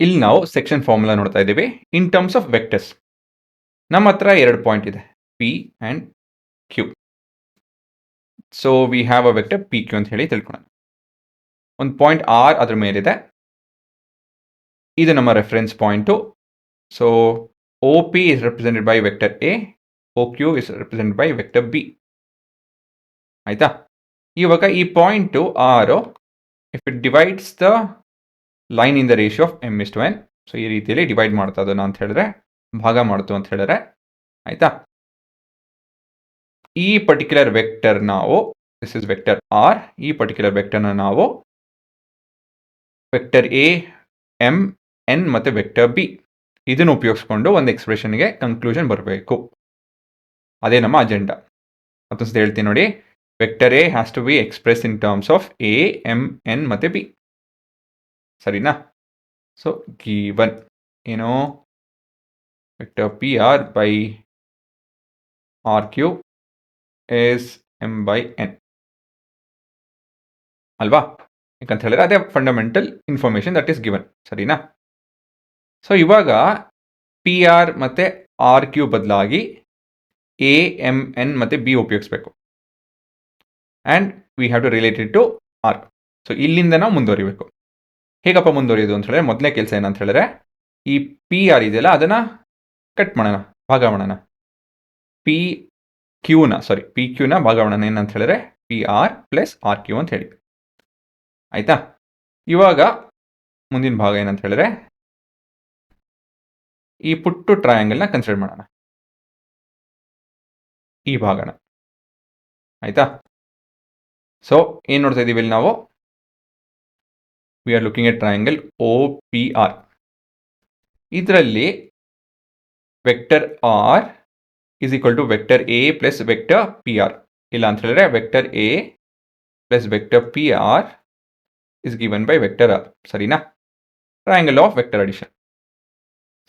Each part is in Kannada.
ಇಲ್ಲಿ ನಾವು ಸೆಕ್ಷನ್ ಫಾರ್ಮುಲಾ ನೋಡ್ತಾ ಇದ್ದೀವಿ ಇನ್ ಟರ್ಮ್ಸ್ ಆಫ್ ವೆಕ್ಟರ್ಸ್. ನಮ್ಮ ಹತ್ರ 2 ಪಾಯಿಂಟ್ ಇದೆ, P and Q. So we have a vector P Q ಅಂತ ಹೇಳಿ ತಿಳ್ಕೊಳ್ಳೋಣ. ಒಂದು ಪಾಯಿಂಟ್ ಆರ್ ಅದ್ರ ಮೇಲಿದೆ, ಇದು ನಮ್ಮ reference point. So O P is represented by vector A, O Q is represented by vector B. ಆಯಿತಾ? ಇವಾಗ ಈ point R, if it divides the line in the ratio of M is to N, so ಈ ರೀತಿಯಲ್ಲಿ ಡಿವೈಡ್ ಮಾಡ್ತಾ ಅದನ್ನು ಅಂತ ಹೇಳಿದ್ರೆ, ಭಾಗ ಮಾಡ್ತು ಅಂತ ಹೇಳಿದ್ರೆ, ಆಯಿತಾ? ಈ ಪರ್ಟಿಕ್ಯುಲರ್ ವೆಕ್ಟರ್ ನಾವು, ದಿಸ್ ಇಸ್ ವೆಕ್ಟರ್ ಆರ್, ಈ ಪರ್ಟಿಕ್ಯುಲರ್ ವೆಕ್ಟರ್ನ ನಾವು ವೆಕ್ಟರ್ ಎ, ಎಮ್, ಎನ್ ಮತ್ತು ವೆಕ್ಟರ್ ಬಿ ಇದನ್ನು ಉಪಯೋಗಿಸ್ಕೊಂಡು ಒಂದು ಎಕ್ಸ್ಪ್ರೆಷನ್ಗೆ ಕನ್ಕ್ಲೂಷನ್ ಬರಬೇಕು. ಅದೇ ನಮ್ಮ ಅಜೆಂಡಾ. ಮತ್ತೊಂದು ಹೇಳ್ತೀನಿ ನೋಡಿ, vector A has to be express in terms of A, M, N ಮತ್ತು ಬಿ. ಸರಿನಾ? ಸೊ ಗಿವನ್ ಏನು, vector P R by R Q is m by n ಅಲ್ವಾ? ಯಾಕಂತ ಹೇಳಿದ್ರೆ ಅದೇ fundamental information that is given. ಸರಿನಾ? ಸೊ ಇವಾಗ ಪಿ ಆರ್ ಮತ್ತು ಆರ್ ಕ್ಯೂ ಬದಲಾಗಿ ಎ, ಎಮ್, ಎನ್ ಮತ್ತು ಬಿ ಉಪಯೋಗಿಸ್ಬೇಕು. And we have to related to R. So ಇಲ್ಲಿಂದ ನಾವು ಮುಂದುವರಿಬೇಕು. ಹೇಗಪ್ಪ ಮುಂದುವರಿಯೋದು ಅಂತ ಹೇಳಿದ್ರೆ, ಮೊದಲನೇ ಕೆಲಸ ಏನಂತ ಹೇಳಿದ್ರೆ, ಈ ಪಿ ಆರ್ ಇದೆಯಲ್ಲ ಅದನ್ನು ಕಟ್ ಮಾಡೋಣ, ಭಾಗ ಮಾಡೋಣ. ಪಿ ಕ್ಯೂನ ಭಾಗ ಮಾಡೋಣ ಏನಂತ ಹೇಳಿದ್ರೆ P R plus R Q ಅಂತ ಹೇಳಿ. ಆಯಿತಾ? ಇವಾಗ ಮುಂದಿನ ಭಾಗ ಏನಂತ ಹೇಳಿದ್ರೆ, ಈ ಪುಟ್ಟು ಟ್ರಯಾಂಗಲ್ನ ಕನ್ಸಿಡರ್ ಮಾಡೋಣ, ಈ ಭಾಗನ. ಆಯಿತಾ? ಸೊ ಏನು ನೋಡ್ತಾ ಇದ್ದೀವಿ ಇಲ್ಲಿ ನಾವು, we are looking at triangle O P R. ಇದರಲ್ಲಿ vector R is equal to vector A plus vector PR. ಇಲ್ಲ ಅಂತ ಹೇಳಿದ್ರೆ vector A plus vector PR is given by vector R. ಸರಿನಾ? Triangle of vector addition.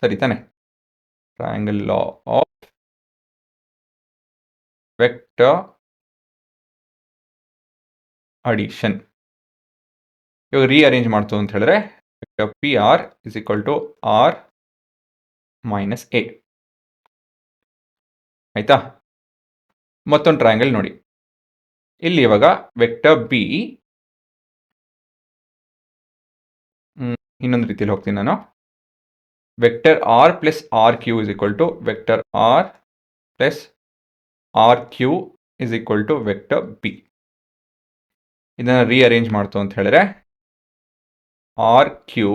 ಸರಿ ತಾನೆ? Triangle law of vector addition. ಇವಾಗ ರೀಅರೇಂಜ್ ಮಾಡ್ತು ಅಂತ ಹೇಳಿದ್ರೆ vector P R is equal to R minus A. ಆಯಿತಾ? ಮತ್ತೊಂದು ಟ್ರಯಾಂಗಲ್ ನೋಡಿ, ಇಲ್ಲಿ ಇವಾಗ ವೆಕ್ಟರ್ ಬಿ, ಇನ್ನೊಂದು ರೀತಿಯಲ್ಲಿ ಹೋಗ್ತೀನಿ ನಾನು, vector R plus R Q is equal to vector R plus R Q is equal to vector B. ಇದನ್ನು ರೀಅರೇಂಜ್ ಮಾಡ್ತು ಅಂತ ಹೇಳಿದ್ರೆ R Q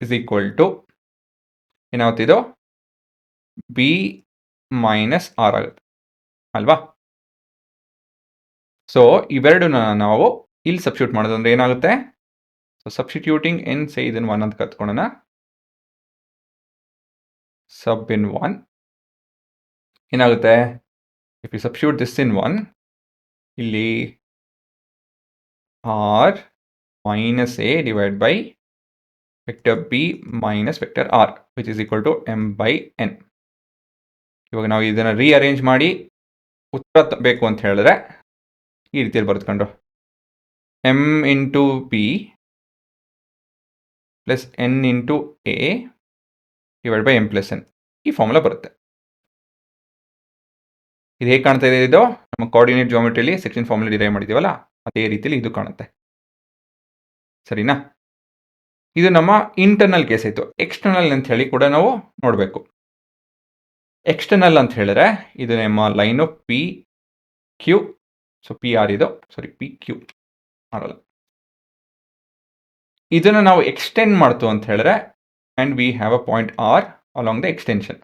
is equal to ಏನಾಗುತ್ತಿದ್ದು ಬಿ ಮೈನಸ್ ಆರ್ ಆಗುತ್ತೆ ಅಲ್ವಾ? ಸೊ ಇವೆರಡನ್ನ ನಾವು ಇಲ್ಲಿ ಸಬ್ಸ್ಟಿಟ್ಯೂಟ್ ಮಾಡೋದು ಅಂದರೆ ಏನಾಗುತ್ತೆ, ಸೊ ಸಬ್ಸ್ಟಿಟ್ಯೂಟಿಂಗ್ ಇನ್ ಸೇ ಇದನ್ನು 1 ಅಂತ ಕತ್ಕೊಳ್ಳೋಣ, ಸಬ್ ಇನ್ 1 ಏನಾಗುತ್ತೆ, if you substitute this in 1, ಇಲ್ಲಿ R minus A divide by vector B minus vector R which is equal to M by N. ಇವಾಗ ನಾವು ಇದನ್ನು ರೀಅರೇಂಜ್ ಮಾಡಿ ಉತ್ತರ ಬೇಕು ಅಂತ ಹೇಳಿದ್ರೆ ಈ ರೀತಿಯಲ್ಲಿ ಬರೆದುಕೊಂಡು M into B plus N into A divide by M plus N, ಈ ಫಾರ್ಮುಲಾ ಬರುತ್ತೆ. ಇದು ಹೇಗೆ ಕಾಣ್ತಾ ಇದೆ, ಇದು ನಮ್ಮ ಕೋಆರ್ಡಿನೇಟ್ ಜಾಮೆಟ್ರಿಯಲ್ಲಿ ಸೆಕ್ಷನ್ ಫಾರ್ಮುಲಾ ಡಿರೈವ್ ಮಾಡಿದ್ದೀವಲ್ಲ ಅದೇ ರೀತಿಯಲ್ಲಿ ಇದು ಕಾಣುತ್ತೆ. ಸರಿನಾ? ಇದು ನಮ್ಮ ಇಂಟರ್ನಲ್ ಕೇಸ್ ಆಯಿತು. ಎಕ್ಸ್ಟರ್ನಲ್ ಅಂತ ಹೇಳಿ ಕೂಡ ನಾವು ನೋಡಬೇಕು. ಎಕ್ಸ್ಟರ್ನಲ್ ಅಂತ ಹೇಳಿದ್ರೆ ಇದು ನಮ್ಮ line P Q, so P R ಇದು, ಸಾರಿ ಪಿ ಕ್ಯೂ ಮಾಡಲ್ಲ, ಇದನ್ನು ನಾವು ಎಕ್ಸ್ಟೆಂಡ್ ಮಾಡ್ತು ಅಂತ ಹೇಳಿದ್ರೆ and we have a point R along the extension.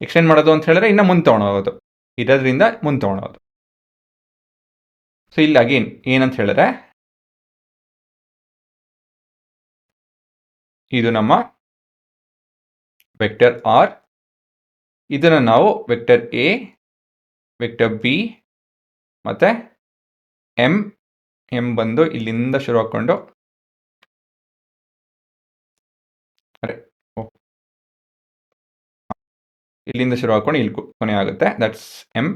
Extend ಮಾಡೋದು ಅಂತ ಹೇಳಿದ್ರೆ ಇನ್ನು ಮುಂದೆ ತೊಗೊಳೋದು, ಇದರಿಂದ ಮುಂದೆ ತೊಗೊಳೋದು. ಸೊ ಇಲ್ಲಿ ಅಗೇನ್ ಏನಂತ ಹೇಳಿದ್ರೆ ಇದು ನಮ್ಮ ವೆಕ್ಟರ್ ಆರ್, ಇದನ್ನು ನಾವು ವೆಕ್ಟರ್ ಎ, ವೆಕ್ಟರ್ ಬಿ ಮತ್ತು ಎಮ್ ಬಂದು ಇಲ್ಲಿಂದ ಶುರು ಹಾಕ್ಕೊಂಡು ಇಲ್ಲಿಂದ ಶುರು ಹಾಕೊಂಡು ಇಲ್ಲಿ ಕೊನೆ ಆಗುತ್ತೆ, ದಟ್ಸ್ ಎಮ್.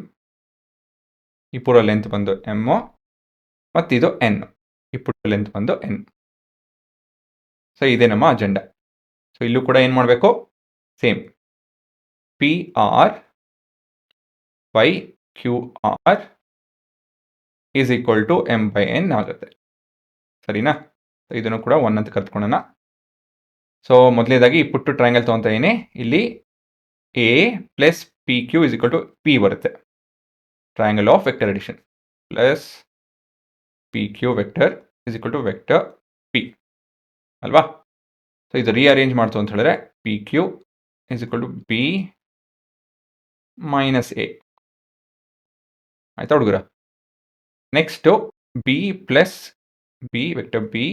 ಈ ಪೂರ ಲೆಂತ್ ಬಂದು ಎಮ್ಮು ಮತ್ತು ಇದು ಎನ್, ಈ ಪುಟ್ಟ ಲೆಂತ್ ಬಂದು ಎನ್. ಸೊ ಇದೇ ನಮ್ಮ ಅಜೆಂಡಾ. ಸೊ ಇಲ್ಲೂ ಕೂಡ ಏನು ಮಾಡಬೇಕು, same P R by Q R is equal to M by N ಆಗುತ್ತೆ. ಸರಿನಾ? ಸೊ ಇದನ್ನು ಕೂಡ 1 ಅಂತ ಕಲ್ತ್ಕೊಳ್ಳೋಣ. ಸೊ ಮೊದಲನೇದಾಗಿ ಈ ಪುಟ್ಟು ಟ್ರಯಾಂಗಲ್ ತೊಗೊತಾ ಇದೀನಿ. ಇಲ್ಲಿ A plus P Q is equal to P ಬರುತ್ತೆ. Triangle of vector addition plus P Q vector is equal to vector P ಅಲ್ವಾ? ಸೊ ಇದು ರೀಅರೇಂಜ್ ಮಾಡ್ತು ಅಂತ ಹೇಳಿದ್ರೆ P Q is equal to B minus A. ಆಯ್ತಾ ಹುಡುಗರ? Next B plus B vector B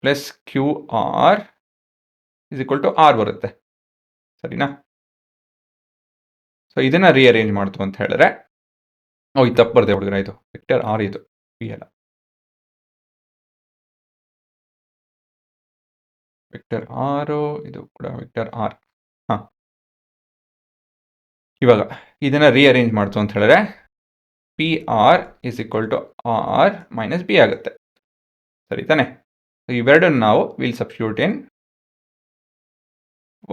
plus Q R is equal to R ಬರುತ್ತೆ. ಸರಿನಾ? ಸೊ ಇದನ್ನ ರೀಅರೇಂಜ್ ಮಾಡ್ತು ಅಂತ ಹೇಳಿದ್ರೆ ಇದು ತಪ್ಪು ಬರುತ್ತೆ ಹುಡುಗರ. ಇದು ವೆಕ್ಟರ್ ಆರ್, ಇದು ಪಿ ಅಲ್ಲ. ವೆಕ್ಟರ್ ಆರು, ಇದು ಕೂಡ ವೆಕ್ಟರ್ ಆರ್. ಹಾಂ, ಇವಾಗ ಇದನ್ನ ರೀಅರೇಂಜ್ ಮಾಡ್ತು ಅಂತ ಹೇಳಿದ್ರೆ P R is equal to R minus B ಆಗುತ್ತೆ. ಸರಿ ತಾನೆ? ಇವೆರಡನ್ನು ನಾವು ವಿಲ್ ಸಬ್ಸ್ಟಿಟ್ಯೂಟ್ ಇನ್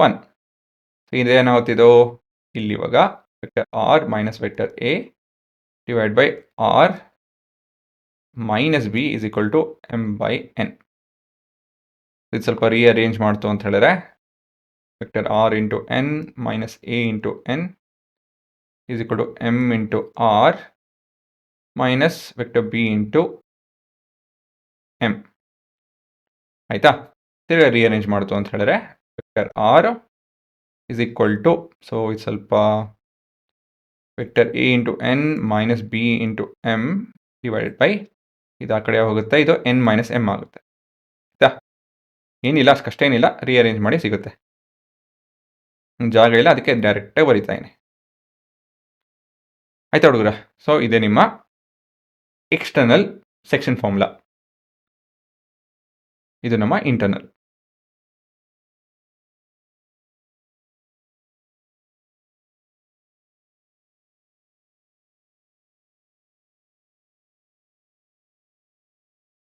1. ಇದೇನಾಗುತ್ತಿದ್ದು ಇಲ್ಲಿ ಇವಾಗ vector R minus vector A divide by R minus B is equal to M by N. ಇದು ಸ್ವಲ್ಪ ರೀಅರೇಂಜ್ ಮಾಡ್ತು ಅಂತ ಹೇಳಿದ್ರೆ vector R into N minus A into N is equal to M into R minus vector B into M. ಆಯಿತಾ? ತಿರ್ಗಿ ರೀಅರೇಂಜ್ ಮಾಡ್ತು ಅಂತ ಹೇಳಿದ್ರೆ vector R is equal to, so ಇದು ಸ್ವಲ್ಪ vector A into N minus B into M divided by ಇದು ಆ ಕಡೆ ಹೋಗುತ್ತೆ, ಇದು ಎನ್ ಮೈನಸ್ ಎಮ್ ಆಗುತ್ತೆ. ಆಯಿತಾ? ಏನಿಲ್ಲ, ಅಷ್ಟೇನಿಲ್ಲ, ರೀಅರೇಂಜ್ ಮಾಡಿ ಸಿಗುತ್ತೆ. ಜಾಗ ಇಲ್ಲ, ಅದಕ್ಕೆ ಡೈರೆಕ್ಟಾಗಿ ಬರೀತಾ ಇದ್ದೀನಿ. ಆಯ್ತಾ ಹುಡುಗರ? ಸೊ ಇದೆ ನಿಮ್ಮ ಎಕ್ಸ್ಟರ್ನಲ್ ಸೆಕ್ಷನ್ ಫಾರ್ಮುಲಾ. ಇದು ನಮ್ಮ ಇಂಟರ್ನಲ್.